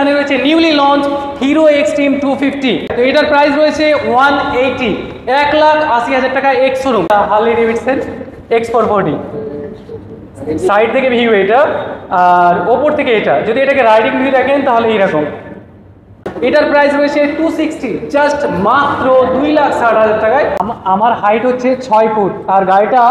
এখানে রয়েছে newly launch hero extreme 250। তো এটার প্রাইস রয়েছে 180, 1,80,000 টাকা ex showroom. Harley Davidson X440 side থেকে ভিউ এটা, আর ওপর থেকে এটা। যদি এটাকে রাইডিং ভিউ দেখেন তাহলে এইরকম। এটার প্রাইস রয়েছে 260, জাস্ট মাত্র 2,60,000 টাকায়। আমার হাইট হচ্ছে 6 ফুট, আর গাড়িটা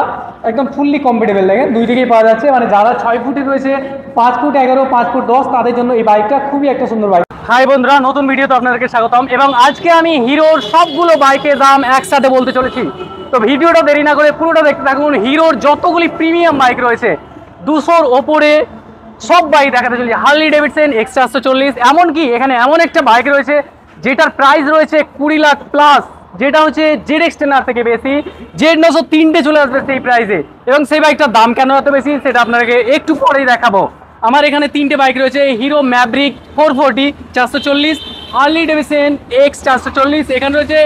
একদম ফুললি কমফোর্টেবল লাগে, দুই দিকেই পাওয়া যাচ্ছে। মানে যারা 6 ফুটে রয়েছে, 5 ফুট 11, 5 ফুট 10, তাদের জন্য এই বাইকটা খুবই একটা সুন্দর বাইক। হাই বন্ধুরা, নতুন ভিডিওতে আপনাদেরকে স্বাগতম। এবং আজকে আমি হিরোর সবগুলো বাইকের দাম একসাথে বলতে চলেছি। তো ভিডিওটা দেরি না করে পুরোটা দেখতে থাকুন। হিরোর যতগুলি প্রিমিয়াম বাইক রয়েছে 200-র ওপরে সব বাইক দেখাতে চলেছি। হার্লি ডেভিডসন X440, এমনকি এখানে এমন একটা বাইক রয়েছে যেটার প্রাইস রয়েছে 20 লাখ প্লাস, যেটা হচ্ছে ZX10R থেকে বেশি। Z900 3টে চলে আসবে সেই প্রাইসে। এবং সেই বাইকটার দাম কেন এত বেশি সেটা আপনাকে একটু পরেই দেখাবো। আমার এখানে 3টে বাইক রয়েছে, hero Maverick 440 440, Harley Davidson X440, এখানে রয়েছে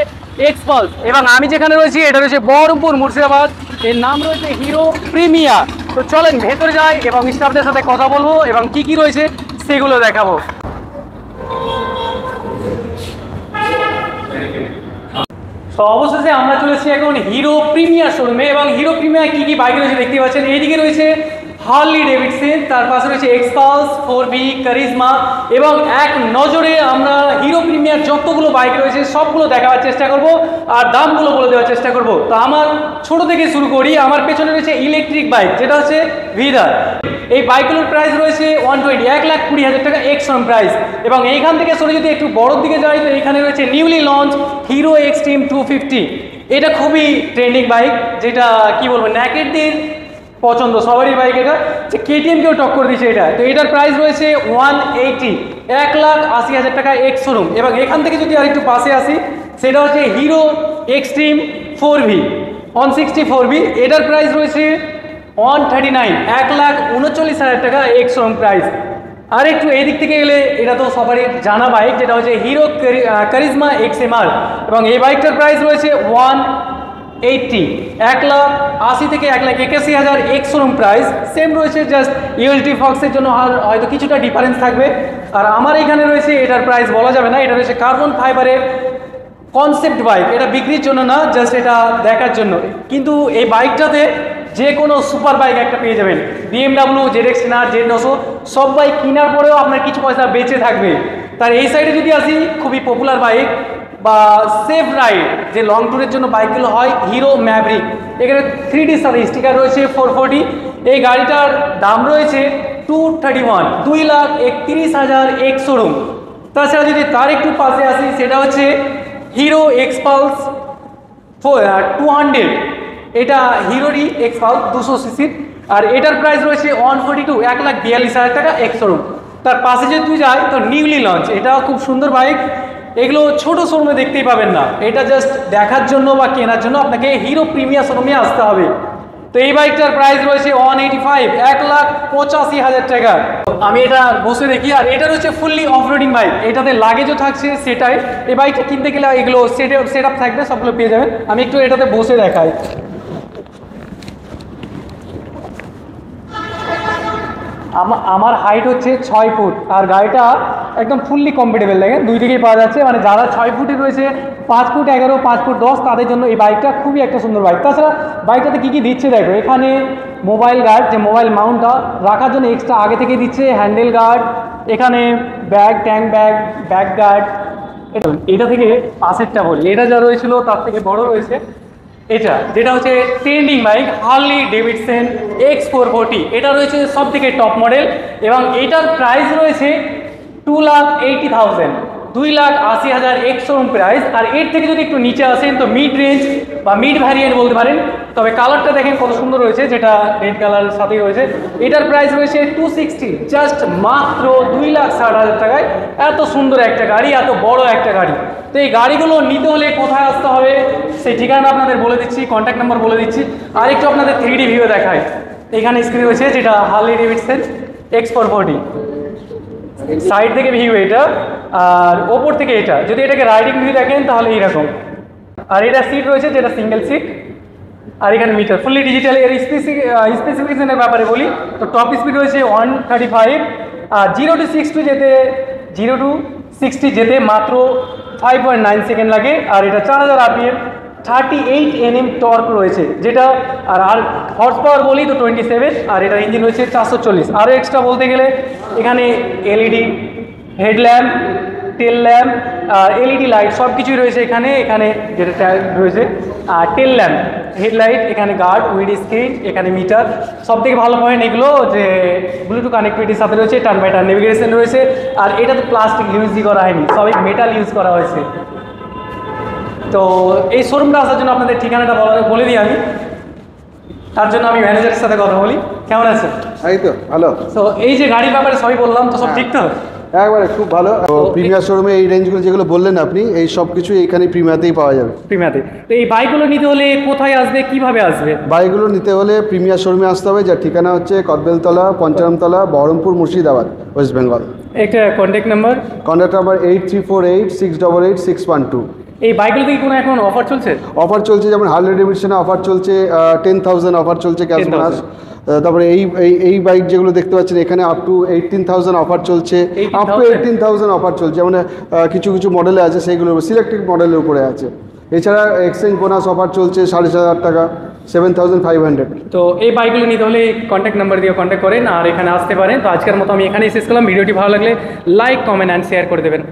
এক্সপালস, এবং আমি যেখানে রয়েছি এটা রয়েছে বহরমপুর মুর্শিদাবাদ। এর নাম রয়েছে হিরো প্রিমিয়া। তো চলেন ভেতরে যাই এবং স্টাফদের সাথে কথা বলবো এবং কি কি রয়েছে সেগুলো দেখাবো। তো অবশেষে আমরা চলেছি এখন হিরো প্রিমিয়ার শোরুমে। এবং হিরো প্রিমিয়ার কি কি বাইক রয়েছে দেখতে পাচ্ছেন। এইদিকে রয়েছে হার্লি ডেভিডসন, তার পাশে রয়েছে এক্সপালস, 4V, কারিজমা। এবং এক নজরে আমরা হিরো প্রিমিয়ার যতগুলো বাইক রয়েছে সবগুলো দেখাবার চেষ্টা করব আর দামগুলো বলে দেওয়ার চেষ্টা করব। তো আমার ছোট থেকে শুরু করি। আমার পেছনে রয়েছে ইলেকট্রিক বাইক, যেটা হচ্ছে ভিদার। এই বাইকগুলোর প্রাইস রয়েছে 120, 1,20,000 টাকা এক্স শোরুম প্রাইস। এবং এইখান থেকে সরে যদি একটু বড়োর দিকে যাই, তো এখানে রয়েছে নিউলি লঞ্চ হিরো এক্সট্রিম 250। এটা খুবই ট্রেন্ডিং বাইক, যেটা কি বলবো, ন্যাকেডদের পছন্দ সবারই বাইক। এটা যে KTM-কেও টক্কর দিচ্ছে এটা। তো এটার প্রাইস রয়েছে 180, 1,80,000 টাকা এক্স শোরুম। এবং এখান থেকে যদি আর একটু পাশে আসি, সেটা হচ্ছে হিরো এক্সট্রিম 4V 160 4V। এটার প্রাইস রয়েছে 139, 1,39,000 টাকা এক্স শোরুম প্রাইস। আর একটু এই দিক থেকে গেলে এটা তো সবারই জানা বাইক, যেটা হচ্ছে হিরো কারিজমা XMR। এবং এই বাইকটার প্রাইস রয়েছে 180, 1,80,000 থেকে 1,81,000 এক্স শোরুম প্রাইস। সেম রয়েছে, জাস্ট ULT ফক্সের জন্য হয়তো কিছুটা ডিফারেন্স থাকবে। আর আমার এখানে রয়েছে, এটার প্রাইস বলা যাবে না, এটা রয়েছে কার্বন ফাইবারের কনসেপ্ট বাইক। এটা বিক্রির জন্য না, জাস্ট এটা দেখার জন্য। কিন্তু এই বাইকটাতে যে কোনো সুপার বাইক একটা পেয়ে যাবেন। BMW, ZX10R, Z900 সব বাইক কেনার পরেও আপনার কিছু পয়সা বেঁচে থাকবে। তার এই সাইডে যদি আসি, খুবই পপুলার বাইক বা সেফ রাইড যে লং ট্যুরের জন্য বাইকগুলো হয়, হিরো ম্যাভরিক। এখানে 3D সাথে স্টিকার রয়েছে 440। এই গাড়িটার দাম রয়েছে 231, 2,31,000 এক্স শোরুম। তাছাড়া যদি তার একটু পাশে আসি, সেটা হচ্ছে হিরো এক্সপালস 200। এটা হিরোরই এক্সপালস 200 সিসির। আর এটার প্রাইস রয়েছে 142, 1,42,000 টাকা এক্স শোরুম। তার পাশে যদি তুই যাই, তো নিউলি লঞ্চ, এটা খুব সুন্দর বাইক। এগুলো ছোট শোরুমে দেখতেই পাবেন না, এটা জাস্ট দেখার জন্য বা কেনার জন্য আপনাকে হিরো প্রিমিয়ার শোরুমে আসতে হবে। তো এই বাইকটার প্রাইস রয়েছে 185, 1,85,000 টাকা। আমি এটা বসে দেখি। আর এটা রয়েছে ফুললি অফরোডিং বাইক, এটাতে লাগেজও থাকছে সেটাই। এই বাইকটা কিনতে গেলে এগুলো সেট আপ থাকবে, সবগুলো পেয়ে যাবেন। আমি একটু এটাতে বসে দেখাই। আমার হাইট হচ্ছে 6 ফুট, আর গাড়িটা একদম ফুললি কমফোর্টেবল লাগে, দুই দিকেই পাওয়া যাচ্ছে। মানে যারা 6 ফুটে রয়েছে, 5 ফুট 11, 5 ফুট 10, তাদের জন্য এই বাইকটা খুবই একটা সুন্দর বাইক। তাছাড়া বাইকটাতে কী কী দিচ্ছে দেখো, এখানে মোবাইল গার্ড, যে মোবাইল মাউন্টটা রাখার জন্য এক্সট্রা আগে থেকে দিচ্ছে, হ্যান্ডেল গার্ড, এখানে bag, tank bag, back guard. এটা থেকে পাশেরটা বলি, এটা যা রয়েছিল তার থেকে বড় রয়েছে এটা, যেটা হচ্ছে trending bike Harley Davidson X440। এটা রয়েছে সব থেকে টপ মডেল। এবং এটার প্রাইস রয়েছে 2,80,000, 2,80,000 এক্স শোরুম প্রাইস। আর এর থেকে যদি একটু নিচে আসেন, তো মিড রেঞ্জ বা মিড ভ্যারিয়েন্ট বলতে পারেন। তবে কালারটা দেখেন কত সুন্দর রয়েছে, যেটা রেড কালারের সাথেই রয়েছে। এটার প্রাইস রয়েছে 260, জাস্ট মাত্র 2,60,000 টাকায়। এত সুন্দর একটা গাড়ি, এত বড় একটা গাড়ি। তো এই গাড়িগুলো নিতে হলে কোথায় আসতে হবে সেই ঠিকানা আপনাদের বলে দিচ্ছি, কন্ট্যাক্ট নাম্বার বলে দিচ্ছি। আর একটু আপনাদের 3D ভিউ দেখায়। এখানে স্ক্রিনে রয়েছে, যেটা হার্লি ডেভিডসন X440 সাইড থেকে ভিউ এটা, আর ওপর থেকে এটা। যদি এটাকে রাইডিং ভিউ দেখেন তাহলে এইরকম। আর এটা সিট রয়েছে, যেটা সিঙ্গেল সিট। আর এখানে মিটার ফুললি ডিজিটাল। এর স্পেসিফিকেশনের ব্যাপারে বলি, তো টপ স্পিড রয়েছে 135। আর 0 to 60 যেতে 0 to 60 যেতে মাত্র 5.9 সেকেন্ড লাগে। আর এটা 4000 RPM, 38 Nm টর্ক রয়েছে, যেটা আর হর্স পাওয়ার বলি তো 27, আর এটা ইঞ্জিন রয়েছে 440। আরও এক্সট্রা বলতে গেলে এখানে এলইডি হেডল্যাম্প, টেল ল্যাম্প, এলইডি লাইট সব কিছুই রয়েছে এখানে। এখানে যেটা রয়েছে আর টেল ল্যাম্প, হেডলাইট, এখানে গার্ড, উইন্ড স্ক্রিন, এখানে মিটার। সব থেকে ভালো পয়েন্ট এগুলো যে ব্লুটুথ কানেক্টিভিটির সাথে রয়েছে, টার্ন বাই টার্ন নেভিগেশন রয়েছে। আর এটা তো প্লাস্টিক ইউজই করা হয়নি, সবই মেটাল ইউজ করা হয়েছে। তো এই শোরুমটা আসার জন্য আপনাদের ঠিকানাটা বলে দিই আমি, তার জন্য আমি ম্যানেজারের সাথে কথা বলি। কেমন আছেন? এই তো ভালো। তো এই যে গাড়ির ব্যাপারে সবই বললাম, তো সব ঠিক তো? একবারে খুব ভালো। প্রিমিয়ার শোরুমে এই রেঞ্জগুলো যেগুলো বললেন আপনি, এই সব কিছু এইখানে প্রিমিয়াতেই পাওয়া যাবে। প্রিমিয়াতে। তো এই বাইকগুলো নিতে হলে কোথায় আসবে, কিভাবে আসবে? বাইকগুলো নিতে হলে প্রিমিয়ার শোরুমে আসতে হবে, যার ঠিকানা হচ্ছে কদবেলতলা, পঞ্চারামতলা, বহরমপুর, মুর্শিদাবাদ, ওয়েস্ট বেঙ্গল। একটা কন্ট্যাক্ট নাম্বার? Contact number 8348688612। এই বাইকগুলোতে কি কোনো এখন অফার চলছে? অফার চলছে, যেমন হার্লে ডেভিডসনে অফার চলছে, 10,000 অফার চলছে ক্যাশ 10,000 বোনাস। তারপরে এই বাইক যেগুলো দেখতে পাচ্ছেন এখানে আপ টু 18,000 অফার চলছে, আপ টু 18,000 অফার চলছে। মানে কিছু কিছু মডেলে আছে, সেইগুলো সিলেক্টেড মডেলের উপরে আছে। এছাড়া এক্সচেঞ্জ বোনাস অফার চলছে 7,500 টাকা, 7,500। তো এই বাইকগুলো নিতে হলে কন্ট্যাক্ট নাম্বার দিয়ে কন্ট্যাক্ট করেন আর এখানে আসতে পারেন। তো আজকের মতো আমি এখানেই শেষ করলাম। ভিডিওটি ভালো লাগলে লাইক, কমেন্ট অ্যান্ড শেয়ার করে দেবেন।